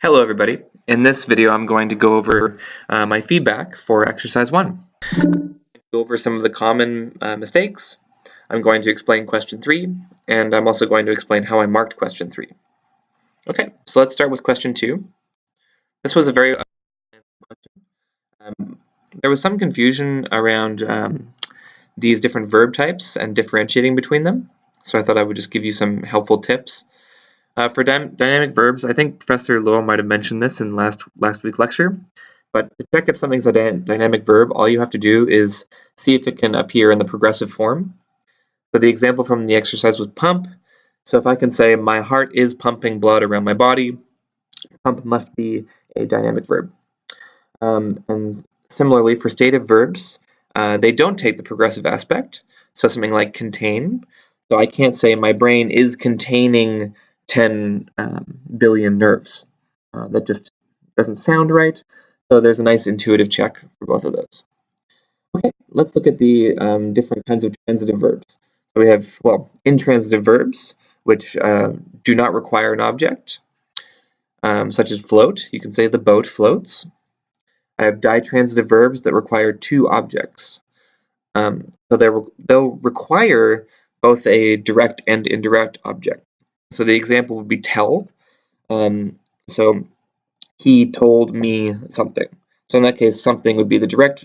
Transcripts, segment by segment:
Hello everybody. In this video I'm going to go over my feedback for exercise 1. Go over some of the common mistakes. I'm going to explain question 3, and I'm also going to explain how I marked question 3. Okay, so let's start with question 2. This was a very there was some confusion around these different verb types and differentiating between them, so I thought I would just give you some helpful tips. For dynamic verbs, I think Professor Lowell might have mentioned this in last week's lecture, but to check if something's a dynamic verb, all you have to do is see if it can appear in the progressive form. So the example from the exercise was pump. So if I can say, my heart is pumping blood around my body, pump must be a dynamic verb. And similarly, for stative verbs, they don't take the progressive aspect. So something like contain. So I can't say, my brain is containing 10 billion nerves. That just doesn't sound right. So there's a nice intuitive check for both of those. Okay, let's look at the different kinds of transitive verbs. So we have, well, intransitive verbs, which do not require an object, such as float. You can say the boat floats. I have ditransitive verbs that require two objects. So they'll require both a direct and indirect object. So the example would be tell. So he told me something. So in that case, something would be the direct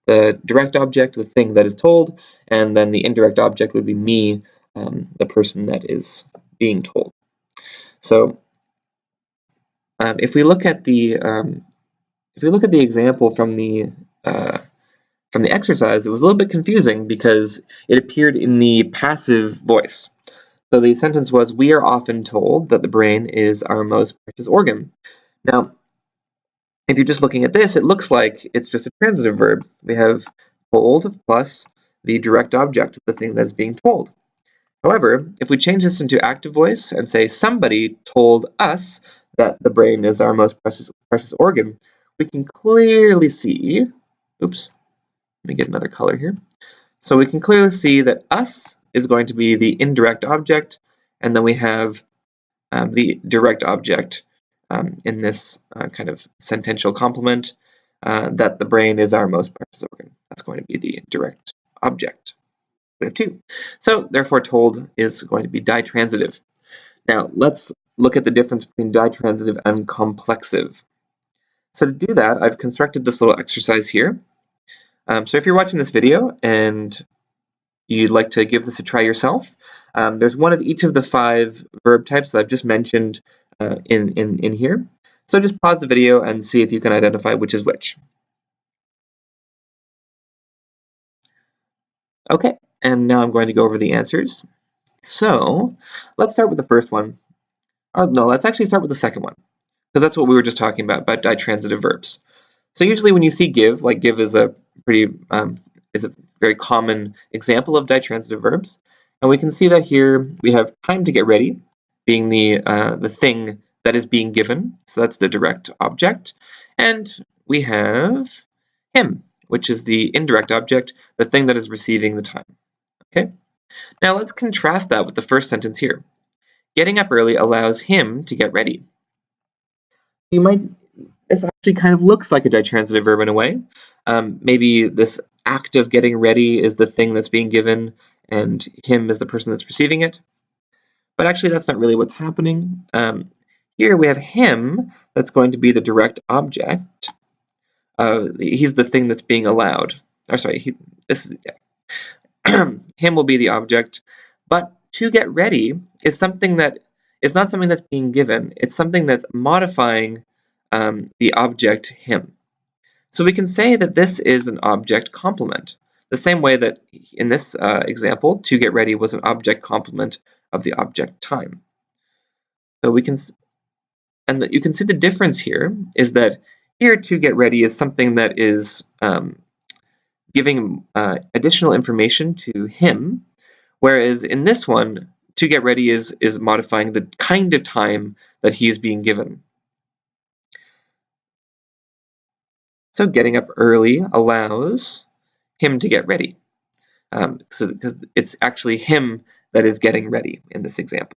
object, the thing that is told, and then the indirect object would be me, the person that is being told. So if we look at the example from the exercise, it was a little bit confusing because it appeared in the passive voice. So the sentence was, we are often told that the brain is our most precious organ. Now, if you're just looking at this, it looks like it's just a transitive verb. We have told plus the direct object, the thing that is being told. However, if we change this into active voice and say somebody told us that the brain is our most precious organ, we can clearly see, oops, let me get another color here. So we can clearly see that us is going to be the indirect object, and then we have the direct object in this kind of sentential complement that the brain is our most precious organ. That's going to be the direct object. We have two. So therefore told is going to be ditransitive. Now let's look at the difference between ditransitive and complexive. So to do that, I've constructed this little exercise here. So if you're watching this video and you'd like to give this a try yourself, there's one of each of the 5 verb types that I've just mentioned in here. So just pause the video and see if you can identify which is which. Okay, and now I'm going to go over the answers. So let's start with the first one. Or no, let's actually start with the second one, because that's what we were just talking about ditransitive verbs. So usually when you see give, like give is a pretty is a very common example of ditransitive verbs, and we can see that here we have time to get ready, being the thing that is being given, so that's the direct object, and we have him, which is the indirect object, the thing that is receiving the time. Okay. Now let's contrast that with the first sentence here. Getting up early allows him to get ready. This actually kind of looks like a ditransitive verb in a way. Maybe this act of getting ready is the thing that's being given, and him is the person that's receiving it. But actually, that's not really what's happening. Here we have him that's going to be the direct object. He's the thing that's being allowed. Or sorry, him will be the object. But to get ready is something that is not something that's being given. It's something that's modifying the object him. So we can say that this is an object complement, the same way that in this example, to get ready was an object complement of the object time. So we can, and you can see the difference here is that here to get ready is something that is giving additional information to him, whereas in this one, to get ready is modifying the kind of time that he is being given. So getting up early allows him to get ready, because it's actually him that is getting ready in this example.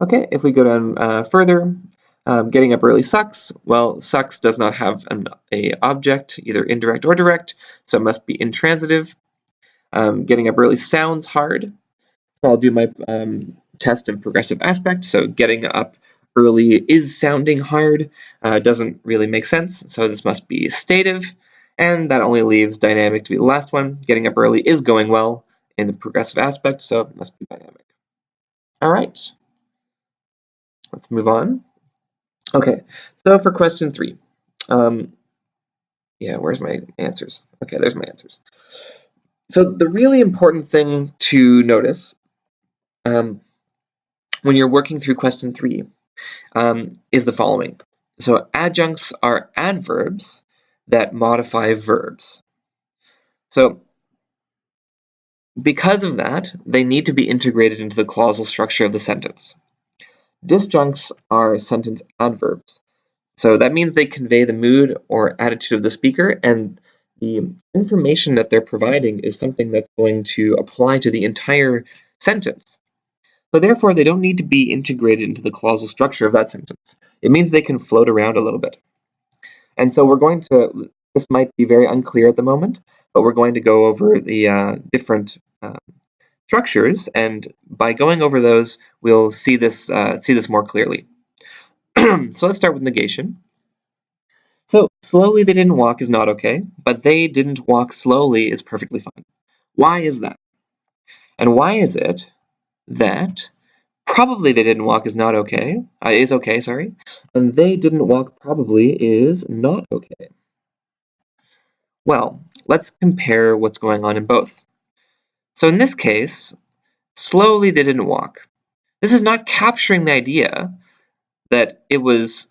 Okay, if we go down further, Getting up early sucks. Well, sucks does not have a object, either indirect or direct, so it must be intransitive. Getting up early sounds hard. So I'll do my test of progressive aspect. So getting up early is sounding hard. Doesn't really make sense. So this must be stative. And that only leaves dynamic to be the last one. Getting up early is going well in the progressive aspect, so it must be dynamic. All right. Let's move on. Okay, so for question 3. Yeah, where's my answers? Okay, there's my answers. So the really important thing to notice when you're working through question 3 is the following. So adjuncts are adverbs that modify verbs. So because of that, they need to be integrated into the clausal structure of the sentence. Disjuncts are sentence adverbs. So that means they convey the mood or attitude of the speaker, and the information that they're providing is something that's going to apply to the entire sentence. So therefore, they don't need to be integrated into the clausal structure of that sentence. It means they can float around a little bit. And so this might be very unclear at the moment, but we're going to go over the different structures, and by going over those, we'll see this more clearly. So let's start with negation. So slowly they didn't walk is not okay, but they didn't walk slowly is perfectly fine. Why is that? And why is it that probably they didn't walk is not okay, is okay, sorry, and they didn't walk probably is not okay? Well, let's compare what's going on in both. So in this case, slowly they didn't walk. This is not capturing the idea that it was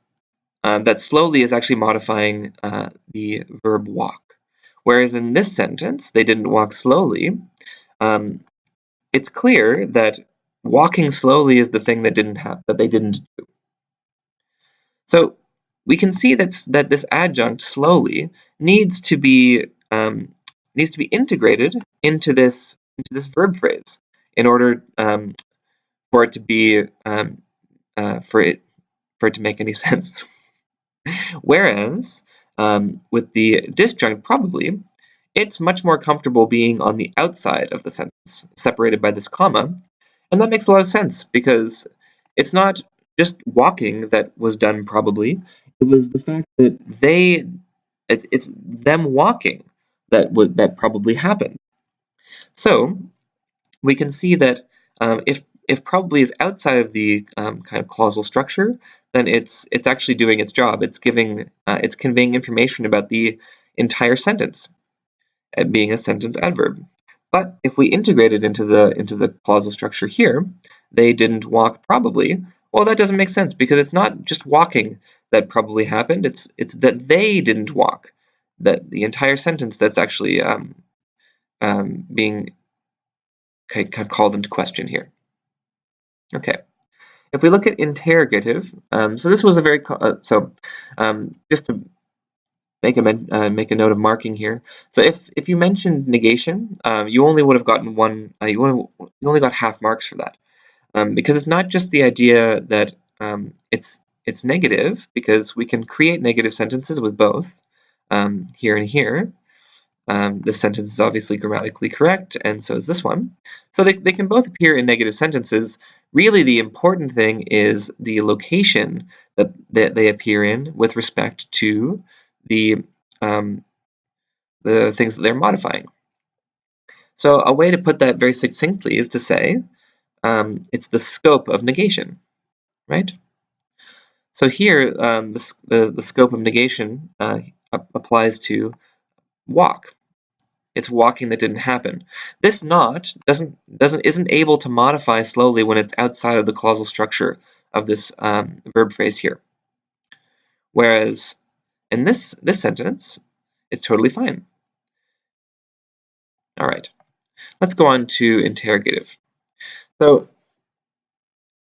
that slowly is actually modifying the verb walk. Whereas in this sentence, they didn't walk slowly, it's clear that walking slowly is the thing that they didn't do. So we can see that this adjunct slowly needs to be integrated into this verb phrase in order for it to be for it to make any sense. Whereas with the disjunct probably, it's much more comfortable being on the outside of the sentence, separated by this comma, and that makes a lot of sense because it's not just walking that was done probably, it was the fact that it's them walking that probably happened. So we can see that if probably is outside of the kind of clausal structure, then it's actually doing its job. It's conveying information about the entire sentence, being a sentence adverb. But if we integrate it into the clausal structure here, they didn't walk probably. Well, that doesn't make sense because it's not just walking that probably happened. It's that they didn't walk. That the entire sentence that's actually being kind of called into question here. Okay. If we look at interrogative, so this was a very just to make a note of marking here. So if you mentioned negation, you only would have gotten one. You only got half marks for that, because it's not just the idea that it's negative, because we can create negative sentences with both here and here. This sentence is obviously grammatically correct, and so is this one. So they can both appear in negative sentences. Really, the important thing is the location that they appear in with respect to the things that they're modifying. So a way to put that very succinctly is to say it's the scope of negation, right? So here, the scope of negation applies to walk. It's walking that didn't happen. This not isn't able to modify slowly when it's outside of the clausal structure of this verb phrase here. Whereas in this sentence, it's totally fine. All right, let's go on to interrogative. So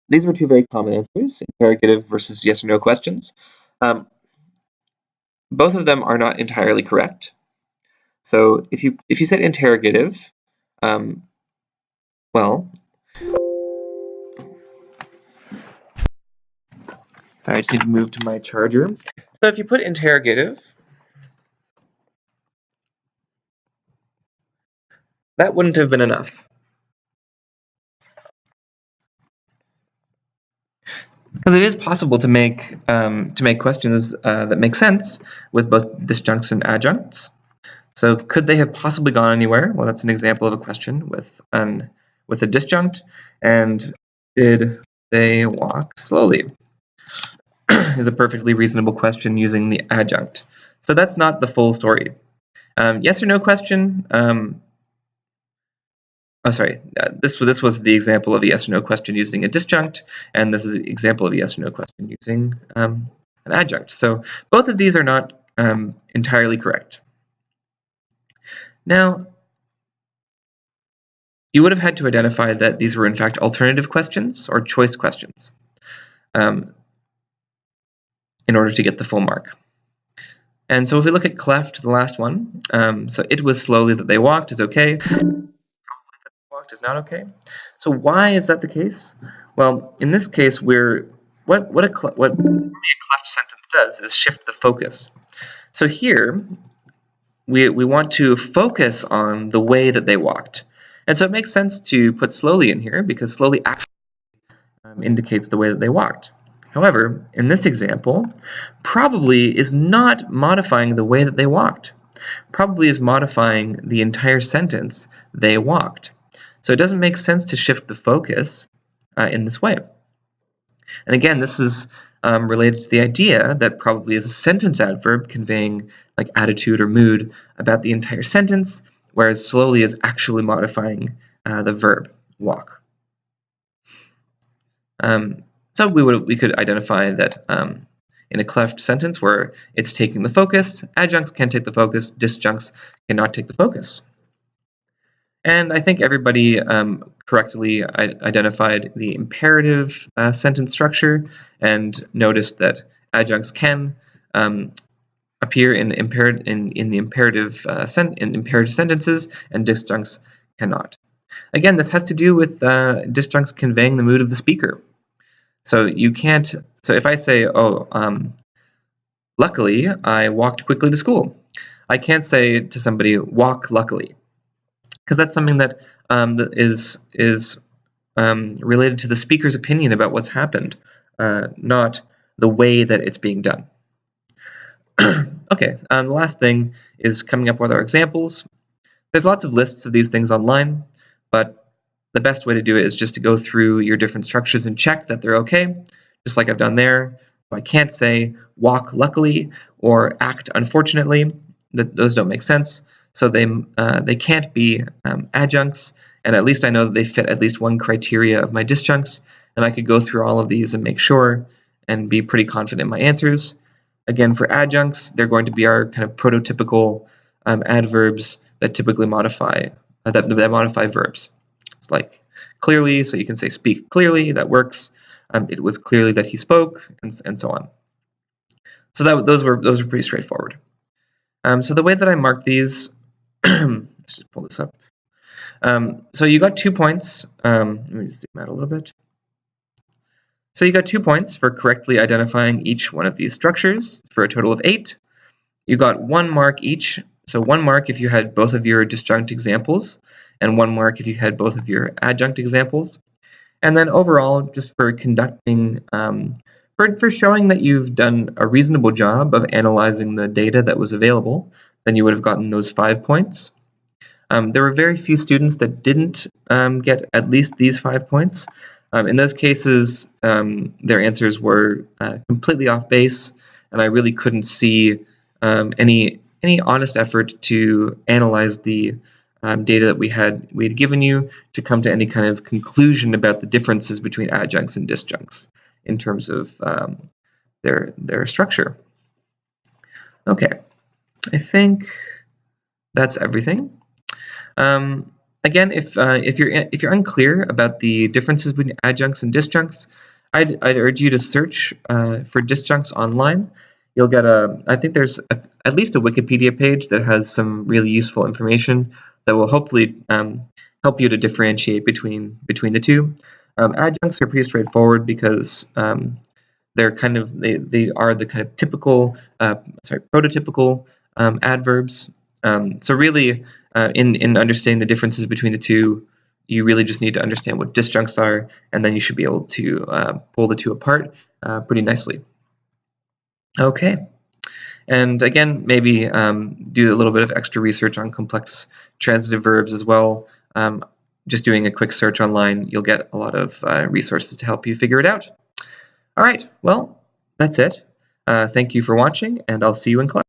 these were two very common answers: interrogative versus yes or no questions. Both of them are not entirely correct. So if you said interrogative, well, Sorry, I just need to move to my charger. So if you put interrogative, that wouldn't have been enough. Because it is possible to make questions that make sense with both disjuncts and adjuncts. So could they have possibly gone anywhere? Well, that's an example of a question with a disjunct. And did they walk slowly? Is a perfectly reasonable question using the adjunct. So that's not the full story. Yes or no question. This was the example of a yes or no question using a disjunct, and this is an example of a yes or no question using an adjunct. So both of these are not entirely correct. Now, you would have had to identify that these were in fact alternative questions or choice questions in order to get the full mark. And so if we look at cleft, the last one, so it was slowly that they walked is okay. Walked is not okay. So why is that the case? Well, in this case, what a cleft sentence does is shift the focus. So here, we want to focus on the way that they walked. And so it makes sense to put slowly in here because slowly actually indicates the way that they walked. However, in this example, probably is not modifying the way that they walked. Probably is modifying the entire sentence, they walked. So it doesn't make sense to shift the focus in this way. And again, this is related to the idea that probably is a sentence adverb conveying like attitude or mood about the entire sentence, whereas slowly is actually modifying the verb walk. So we could identify that in a cleft sentence where it's taking the focus, adjuncts can take the focus, disjuncts cannot take the focus. And I think everybody correctly identified the imperative sentence structure and noticed that adjuncts can appear in the imperative sentences, and disjuncts cannot. Again, this has to do with disjuncts conveying the mood of the speaker. So you can't. So if I say, "Oh, luckily I walked quickly to school," I can't say to somebody, "Walk luckily," because that's something that is related to the speaker's opinion about what's happened, not the way that it's being done. Okay, the last thing is coming up with our examples. There's lots of lists of these things online, but the best way to do it is just to go through your different structures and check that they're okay, just like I've done there. I can't say walk luckily or act unfortunately. Those don't make sense. So they can't be adjuncts, and at least I know that they fit at least one criteria of my disjuncts, and I could go through all of these and make sure and be pretty confident in my answers. Again, for adjuncts, they're going to be our kind of prototypical adverbs that typically modify verbs. It's like clearly, so you can say speak clearly, that works. It was clearly that he spoke, and so on. So those were pretty straightforward. So the way that I mark these, let's just pull this up. So you got 2 points. Let me just zoom out a little bit. So you got 2 points for correctly identifying each one of these structures for a total of 8. You got 1 mark each. So 1 mark if you had both of your disjunct examples, and 1 mark if you had both of your adjunct examples. And then overall, just for conducting, for showing that you've done a reasonable job of analyzing the data that was available, then you would have gotten those 5 points. There were very few students that didn't get at least these 5 points. In those cases, their answers were completely off base, and I really couldn't see any honest effort to analyze the data that we had given you to come to any kind of conclusion about the differences between adjuncts and disjuncts in terms of their structure. Okay, I think that's everything. Again, if you're unclear about the differences between adjuncts and disjuncts, I'd urge you to search for disjuncts online. You'll get I think there's at least a Wikipedia page that has some really useful information that will hopefully help you to differentiate between the two. Adjuncts are pretty straightforward because They're kind of they are the kind of typical prototypical adverbs. So really, in understanding the differences between the two, you really just need to understand what disjuncts are, and then you should be able to pull the two apart pretty nicely. Okay. And again, maybe do a little bit of extra research on complex transitive verbs as well. Just doing a quick search online, you'll get a lot of resources to help you figure it out. All right, well, that's it. Thank you for watching, and I'll see you in class.